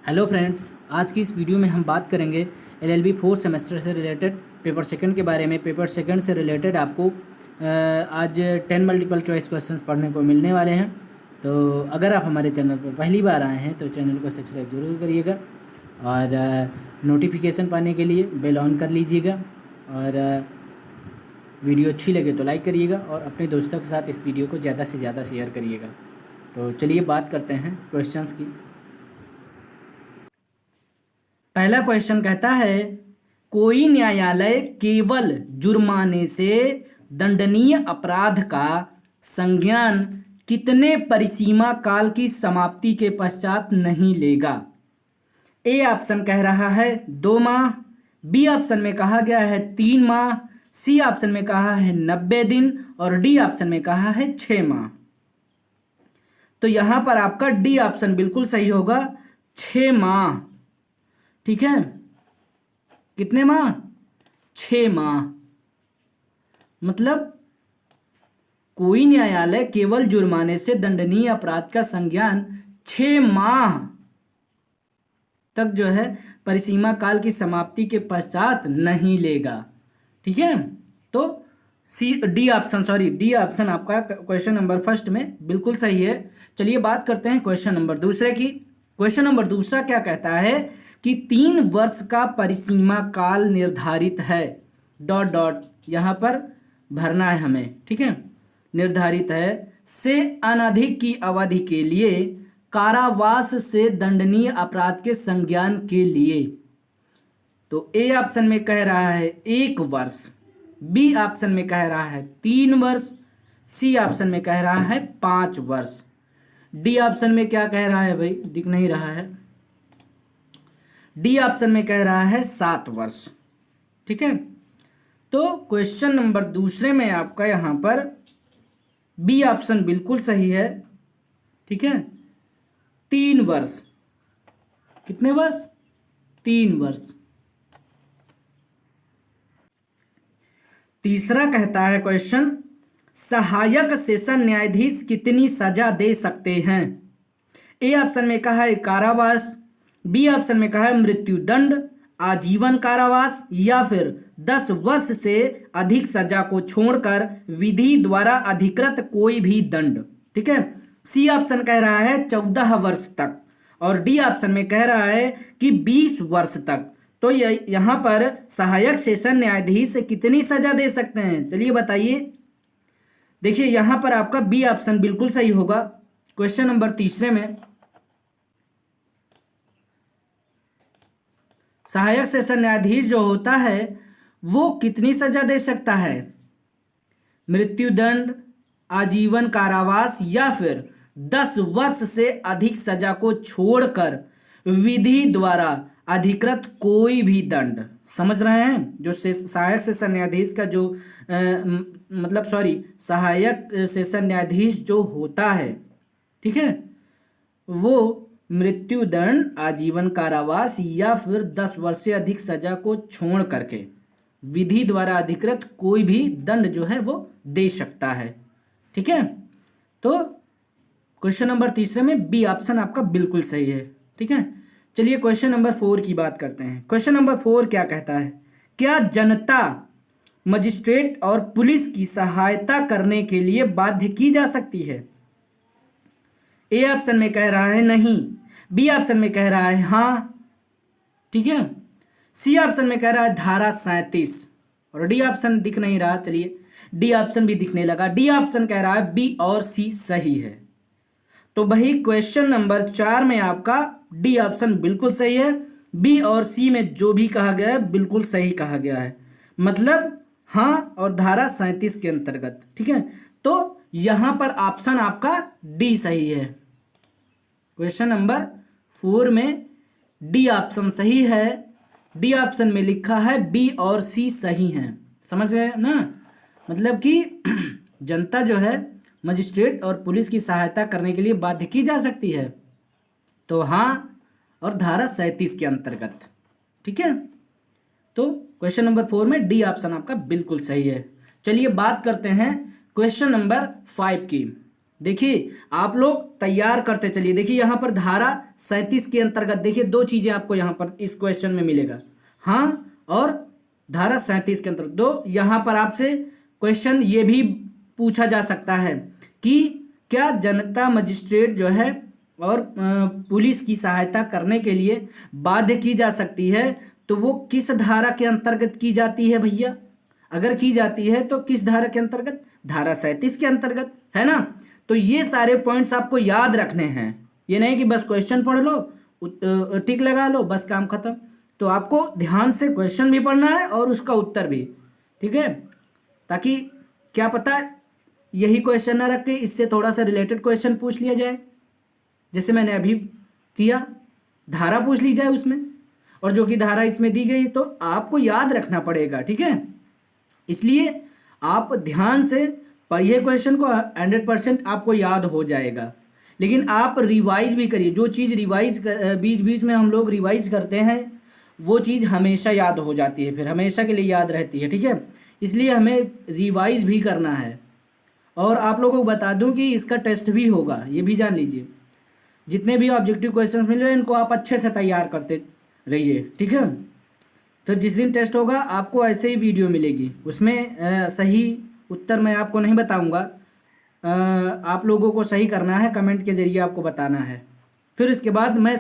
Hello friends, आज की इस वीडियो में हम बात करेंगे एलएलबी फोर्थ सेमेस्टर से रिलेटेड पेपर सेकंड के बारे में। पेपर सेकंड से रिलेटेड आपको आज 10 मल्टीपल चॉइस क्वेश्चंस पढ़ने को मिलने वाले हैं। तो अगर आप हमारे चैनल पर पहली बार आए हैं तो चैनल को सब्सक्राइब जरूर करिएगा और नोटिफिकेशन पाने के लिए बेल ऑन कर लीजिएगा। और वीडियो अच्छी लगे तो लाइक करिएगा और अपने दोस्तों के साथ इस वीडियो को ज़्यादा से ज़्यादा शेयर करिएगा। तो चलिए बात करते हैं क्वेश्चंस की। पहला क्वेश्चन कहता है, कोई न्यायालय केवल जुर्माने से दंडनीय अपराध का संज्ञान कितने परिसीमा काल की समाप्ति के पश्चात नहीं लेगा? ए ऑप्शन कह रहा है 2 माह, बी ऑप्शन में कहा गया है 3 माह, सी ऑप्शन में कहा है 90 दिन और डी ऑप्शन में कहा है 6 माह। तो यहां पर आपका डी ऑप्शन बिल्कुल सही होगा, 6 माह। ठीक है, कितने माह? 6 माह। मतलब कोई न्यायालय केवल जुर्माने से दंडनीय अपराध का संज्ञान 6 माह तक जो है परिसीमा काल की समाप्ति के पश्चात नहीं लेगा। ठीक है, तो डी ऑप्शन आपका क्वेश्चन नंबर फर्स्ट में बिल्कुल सही है। चलिए बात करते हैं क्वेश्चन नंबर दूसरे की। क्वेश्चन नंबर दूसरा क्या कहता है कि 3 वर्ष का परिसीमा काल निर्धारित है, डॉट डॉट यहाँ पर भरना है हमें। ठीक है, निर्धारित है से अनधिक की अवधि के लिए कारावास से दंडनीय अपराध के संज्ञान के लिए। तो ए ऑप्शन में कह रहा है 1 वर्ष, बी ऑप्शन में कह रहा है 3 वर्ष, सी ऑप्शन में कह रहा है 5 वर्ष, डी ऑप्शन में क्या कह रहा है भाई, दिख नहीं रहा है, डी ऑप्शन में कह रहा है 7 वर्ष। ठीक है, तो क्वेश्चन नंबर दूसरे में आपका यहां पर बी ऑप्शन बिल्कुल सही है। ठीक है, 3 वर्ष। कितने वर्ष? 3 वर्ष। तीसरा कहता है क्वेश्चन, सहायक सेशन न्यायाधीश कितनी सजा दे सकते हैं? ए ऑप्शन में कहा है कारावास, बी ऑप्शन में कहा है मृत्युदंड, आजीवन कारावास या फिर 10 वर्ष से अधिक सजा को छोड़कर विधि द्वारा अधिकृत कोई भी दंड। ठीक है, सी ऑप्शन कह रहा है 14 वर्ष तक और डी ऑप्शन में कह रहा है कि 20 वर्ष तक। तो यहां पर सहायक सेशन न्यायाधीश कितनी सजा दे सकते हैं, चलिए बताइए। देखिए यहां पर आपका बी ऑप्शन बिल्कुल सही होगा। क्वेश्चन नंबर तीसरे में सहायक सेशन न्यायाधीश जो होता है वो कितनी सजा दे सकता है? मृत्युदंड, आजीवन कारावास या फिर 10 वर्ष से अधिक सजा को छोड़कर विधि द्वारा अधिकृत कोई भी दंड। समझ रहे हैं? जो सहायक सेशन न्यायाधीश का जो सहायक सेशन न्यायाधीश जो होता है, ठीक है, वो मृत्युदंड, आजीवन कारावास या फिर 10 वर्ष से अधिक सजा को छोड़ करके विधि द्वारा अधिकृत कोई भी दंड जो है वो दे सकता है। ठीक है, तो क्वेश्चन नंबर तीसरे में बी ऑप्शन आपका बिल्कुल सही है। ठीक है, चलिए क्वेश्चन नंबर 4 की बात करते हैं। क्वेश्चन नंबर 4 क्या कहता है, क्या जनता मजिस्ट्रेट और पुलिस की सहायता करने के लिए बाध्य की जा सकती है? ए ऑप्शन में कह रहा है नहीं, बी ऑप्शन में कह रहा है हां, ठीक है, सी ऑप्शन में कह रहा है धारा 37 और डी ऑप्शन दिख नहीं रहा। चलिए डी ऑप्शन भी दिखने लगा। डी ऑप्शन कह रहा है बी और सी सही है। तो भाई क्वेश्चन नंबर 4 में आपका डी ऑप्शन बिल्कुल सही है, बी और सी में जो भी कहा गया है बिल्कुल सही कहा गया है, मतलब हाँ और धारा 37 के अंतर्गत। ठीक है, तो यहां पर ऑप्शन आपका डी सही है। क्वेश्चन नंबर 4 में डी ऑप्शन सही है। डी ऑप्शन में लिखा है बी और सी सही हैं। समझ गए ना? मतलब कि जनता जो है मजिस्ट्रेट और पुलिस की सहायता करने के लिए बाध्य की जा सकती है, तो हाँ और धारा 37 के अंतर्गत। ठीक है, तो क्वेश्चन नंबर 4 में डी ऑप्शन आपका बिल्कुल सही है। चलिए बात करते हैं क्वेश्चन नंबर 5 की। देखिए आप लोग तैयार करते चलिए। देखिए यहाँ पर धारा 37 के अंतर्गत देखिए दो चीजें आपको यहाँ पर इस क्वेश्चन में मिलेगा, हाँ और धारा 37 के अंतर्गत दो। यहाँ पर आपसे क्वेश्चन ये भी पूछा जा सकता है कि क्या जनता मजिस्ट्रेट जो है और पुलिस की सहायता करने के लिए बाध्य की जा सकती है, तो वो किस धारा के अंतर्गत की जाती है भैया? अगर की जाती है तो किस धारा के अंतर्गत? धारा 37 के अंतर्गत, है ना। तो ये सारे पॉइंट्स आपको याद रखने हैं, ये नहीं कि बस क्वेश्चन पढ़ लो टिक लगा लो बस काम खत्म। तो आपको ध्यान से क्वेश्चन भी पढ़ना है और उसका उत्तर भी, ठीक है, ताकि क्या पता यही क्वेश्चन ना रख के इससे थोड़ा सा रिलेटेड क्वेश्चन पूछ लिया जाए, जैसे मैंने अभी किया, धारा पूछ ली जाए उसमें, और जो कि धारा इसमें दी गई तो आपको याद रखना पड़ेगा, ठीक है। इसलिए आप ध्यान से पढ़िए क्वेश्चन को, 100% आपको याद हो जाएगा। लेकिन आप रिवाइज भी करिए, जो चीज़ रिवाइज बीच बीच में हम लोग रिवाइज करते हैं वो चीज़ हमेशा याद हो जाती है, फिर हमेशा के लिए याद रहती है, ठीक है। इसलिए हमें रिवाइज भी करना है। और आप लोगों को बता दूं कि इसका टेस्ट भी होगा, ये भी जान लीजिए। जितने भी ऑब्जेक्टिव क्वेश्चंस मिल रहे हैं इनको आप अच्छे से तैयार करते रहिए, ठीक है। फिर जिस दिन टेस्ट होगा आपको ऐसे ही वीडियो मिलेगी, उसमें सही उत्तर मैं आपको नहीं बताऊंगा, आप लोगों को सही करना है, कमेंट के ज़रिए आपको बताना है। फिर इसके बाद मैं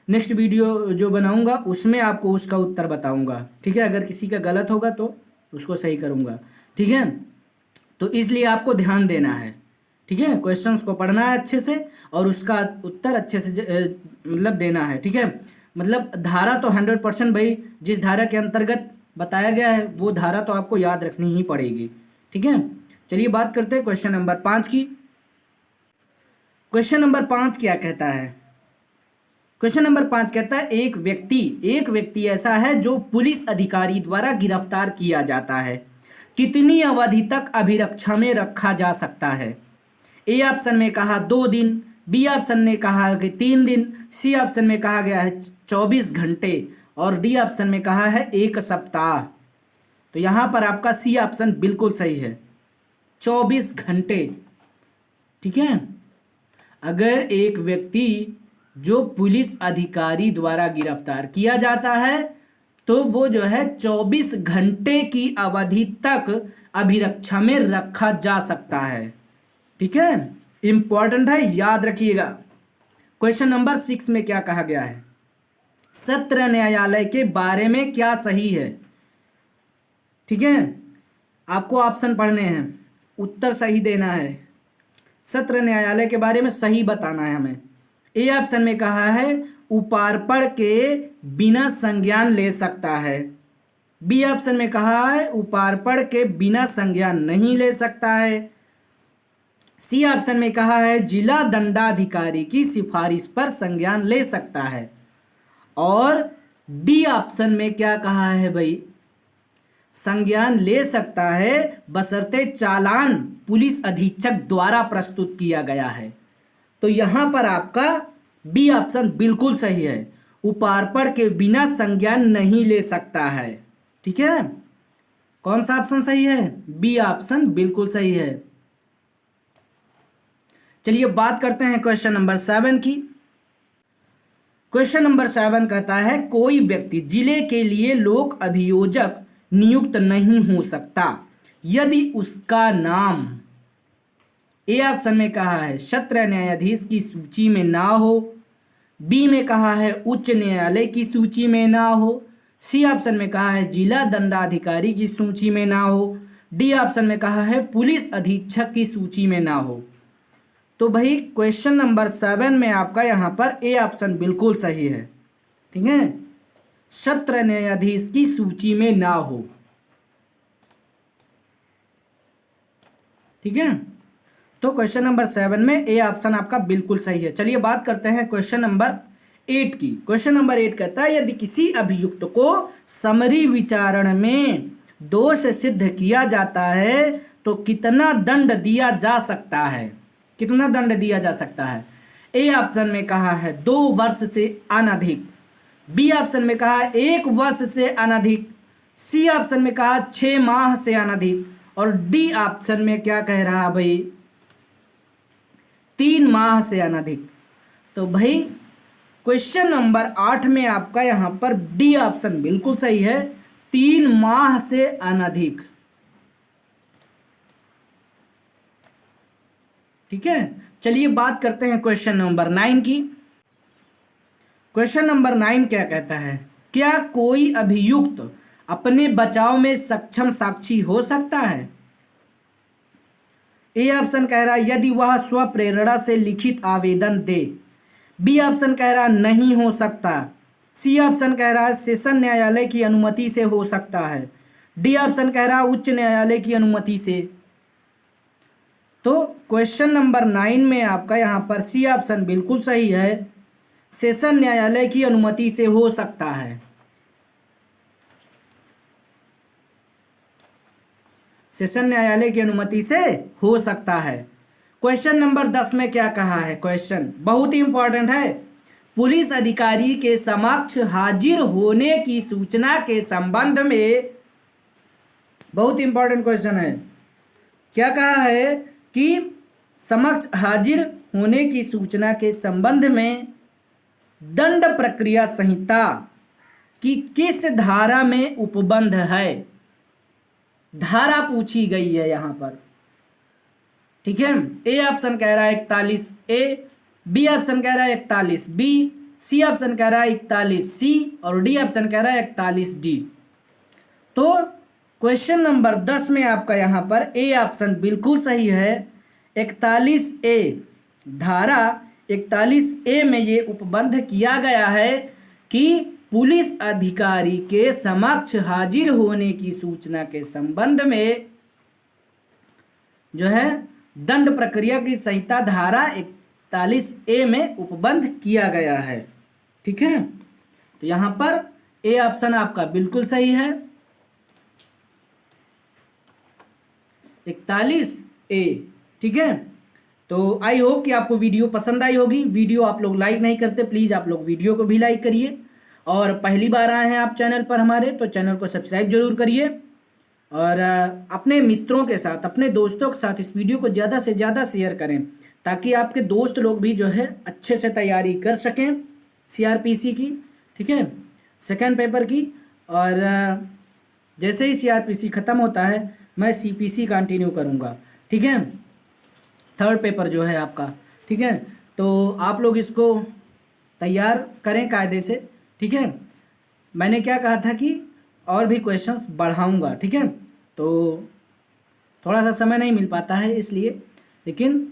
नेक्स्ट वीडियो जो बनाऊंगा उसमें आपको उसका उत्तर बताऊंगा, ठीक है। अगर किसी का गलत होगा तो उसको सही करूंगा, ठीक है। तो इसलिए आपको ध्यान देना है, ठीक है, क्वेश्चंस को पढ़ना है अच्छे से और उसका उत्तर अच्छे से मतलब देना है, ठीक है। मतलब धारा तो 100% भाई जिस धारा के अंतर्गत बताया गया है वो धारा तो आपको याद रखनी ही पड़ेगी, ठीक है। चलिए बात करते हैं क्वेश्चन नंबर 5 की। क्वेश्चन नंबर 5 क्या कहता है? क्वेश्चन नंबर 5 कहता है एक व्यक्ति ऐसा है जो पुलिस अधिकारी द्वारा गिरफ्तार किया जाता है, कितनी अवधि तक अभिरक्षा में रखा जा सकता है? ए ऑप्शन में कहा 2 दिन, बी ऑप्शन ने कहा कि 3 दिन, सी ऑप्शन में कहा गया है 24 घंटे और डी ऑप्शन में कहा है 1 सप्ताह। तो यहां पर आपका सी ऑप्शन बिल्कुल सही है, 24 घंटे, ठीक है। अगर एक व्यक्ति जो पुलिस अधिकारी द्वारा गिरफ्तार किया जाता है तो वो जो है 24 घंटे की अवधि तक अभिरक्षा में रखा जा सकता है, ठीक है। इंपॉर्टेंट है, याद रखिएगा। क्वेश्चन नंबर 6 में क्या कहा गया है? सत्र न्यायालय के बारे में क्या सही है, ठीक है। आपको ऑप्शन पढ़ने हैं, उत्तर सही देना है, सत्र न्यायालय के बारे में सही बताना है हमें। ए ऑप्शन में कहा है उपार्पण के बिना संज्ञान ले सकता है, बी ऑप्शन में कहा है उपार्पण के बिना संज्ञान नहीं ले सकता है, सी ऑप्शन में कहा है जिला दंडाधिकारी की सिफारिश पर संज्ञान ले सकता है, और डी ऑप्शन में क्या कहा है भाई? संज्ञान ले सकता है बशर्ते चालान पुलिस अधीक्षक द्वारा प्रस्तुत किया गया है। तो यहां पर आपका बी ऑप्शन बिल्कुल सही है, उपार्पण के बिना संज्ञान नहीं ले सकता है, ठीक है। कौन सा ऑप्शन सही है? बी ऑप्शन बिल्कुल सही है। चलिए बात करते हैं क्वेश्चन नंबर 7 की। क्वेश्चन नंबर 7 कहता है कोई व्यक्ति जिले के लिए लोक अभियोजक नियुक्त नहीं हो सकता यदि उसका नाम, ए ऑप्शन में कहा है सत्र न्यायाधीश की सूची में ना हो, बी में कहा है उच्च न्यायालय की सूची में ना हो, सी ऑप्शन में कहा है जिला दंडाधिकारी की सूची में ना हो, डी ऑप्शन में कहा है पुलिस अधीक्षक की सूची में ना हो। तो भाई क्वेश्चन नंबर 7 में आपका यहां पर ए ऑप्शन बिल्कुल सही है, ठीक है, सत्र न्यायाधीश की सूची में ना हो, ठीक है। तो क्वेश्चन नंबर 7 में ए ऑप्शन आपका बिल्कुल सही है। चलिए बात करते हैं क्वेश्चन नंबर 8 की। क्वेश्चन नंबर 8 कहता है यदि किसी अभियुक्त को समरी विचारण में दोष सिद्ध किया जाता है तो कितना दंड दिया जा सकता है? कितना दंड दिया जा सकता है? ए ऑप्शन में कहा है 2 वर्ष से अनधिक, बी ऑप्शन में कहा है 1 वर्ष से अनधिक, सी ऑप्शन में कहा 6 माह से अनधिक, और डी ऑप्शन में क्या कह रहा है भाई? 3 माह से अनधिक। तो भाई क्वेश्चन नंबर 8 में आपका यहाँ पर डी ऑप्शन बिल्कुल सही है, 3 माह से अनधिक। ठीक है, चलिए बात करते हैं क्वेश्चन नंबर 9 की। क्वेश्चन नंबर 9 क्या कहता है, क्या कोई अभियुक्त अपने बचाव में सक्षम साक्षी हो सकता है? ए ऑप्शन कह रहा है यदि वह स्वप्रेरणा से लिखित आवेदन दे। बी ऑप्शन कह रहा नहीं हो सकता। सी ऑप्शन कह रहा है सेशन न्यायालय की अनुमति से हो सकता है। डी ऑप्शन कह रहा उच्च न्यायालय की अनुमति से। तो क्वेश्चन नंबर 9 में आपका यहाँ पर सी ऑप्शन बिल्कुल सही है, सेशन न्यायालय की अनुमति से हो सकता है। सेशन न्यायालय की अनुमति से हो सकता है। क्वेश्चन नंबर 10 में क्या कहा है, क्वेश्चन बहुत ही इंपॉर्टेंट है, पुलिस अधिकारी के समक्ष हाजिर होने की सूचना के संबंध में, बहुत इंपॉर्टेंट क्वेश्चन है, क्या कहा है कि समक्ष हाजिर होने की सूचना के संबंध में दंड प्रक्रिया संहिता की किस धारा में उपबंध है? धारा पूछी गई है यहां पर। ठीक है, ए ऑप्शन कह रहा है 41 ए, बी ऑप्शन कह रहा है 41 बी, सी ऑप्शन कह रहा है 41 सी और डी ऑप्शन कह रहा है 41 डी। तो क्वेश्चन नंबर 10 में आपका यहां पर ए ऑप्शन बिल्कुल सही है, 41 ए, धारा 41 ए में ये उपबंध किया गया है कि पुलिस अधिकारी के समक्ष हाजिर होने की सूचना के संबंध में जो है दंड प्रक्रिया की संहिता धारा 41 ए में उपबंध किया गया है। ठीक है, तो यहां पर ए ऑप्शन आपका बिल्कुल सही है, 41 ए। ठीक है, तो आई होप कि आपको वीडियो पसंद आई होगी। वीडियो आप लोग लाइक नहीं करते, प्लीज आप लोग वीडियो को भी लाइक करिए, और पहली बार आए हैं आप चैनल पर हमारे तो चैनल को सब्सक्राइब जरूर करिए, और अपने मित्रों के साथ, अपने दोस्तों के साथ इस वीडियो को ज़्यादा से ज़्यादा शेयर करें, ताकि आपके दोस्त लोग भी जो है अच्छे से तैयारी कर सकें सीआरपीसी की। ठीक है, सेकंड पेपर की, और जैसे ही सीआरपीसी ख़त्म होता है मैं सीपीसी कंटिन्यू करूँगा। ठीक है, थर्ड पेपर जो है आपका। ठीक है, तो आप लोग इसको तैयार करें कायदे से। ठीक है, मैंने क्या कहा था कि और भी क्वेश्चंस बढ़ाऊंगा। ठीक है, तो थोड़ा सा समय नहीं मिल पाता है इसलिए, लेकिन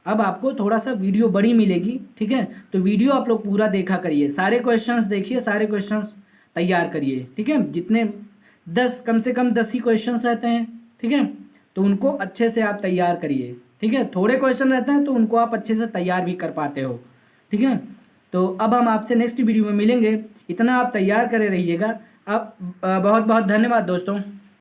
अब आपको थोड़ा सा वीडियो बड़ी मिलेगी। ठीक है, तो वीडियो आप लोग पूरा देखा करिए, सारे क्वेश्चंस देखिए, सारे क्वेश्चंस तैयार करिए। ठीक है, जितने 10 कम से कम 10 ही क्वेश्चंस रहते हैं। ठीक है, तो उनको अच्छे से आप तैयार करिए। ठीक है, थोड़े क्वेश्चन रहते हैं तो उनको आप अच्छे से तैयार भी कर पाते हो। ठीक है, तो अब हम आपसे नेक्स्ट वीडियो में मिलेंगे, इतना आप तैयार करे रहिएगा। अब बहुत बहुत धन्यवाद दोस्तों।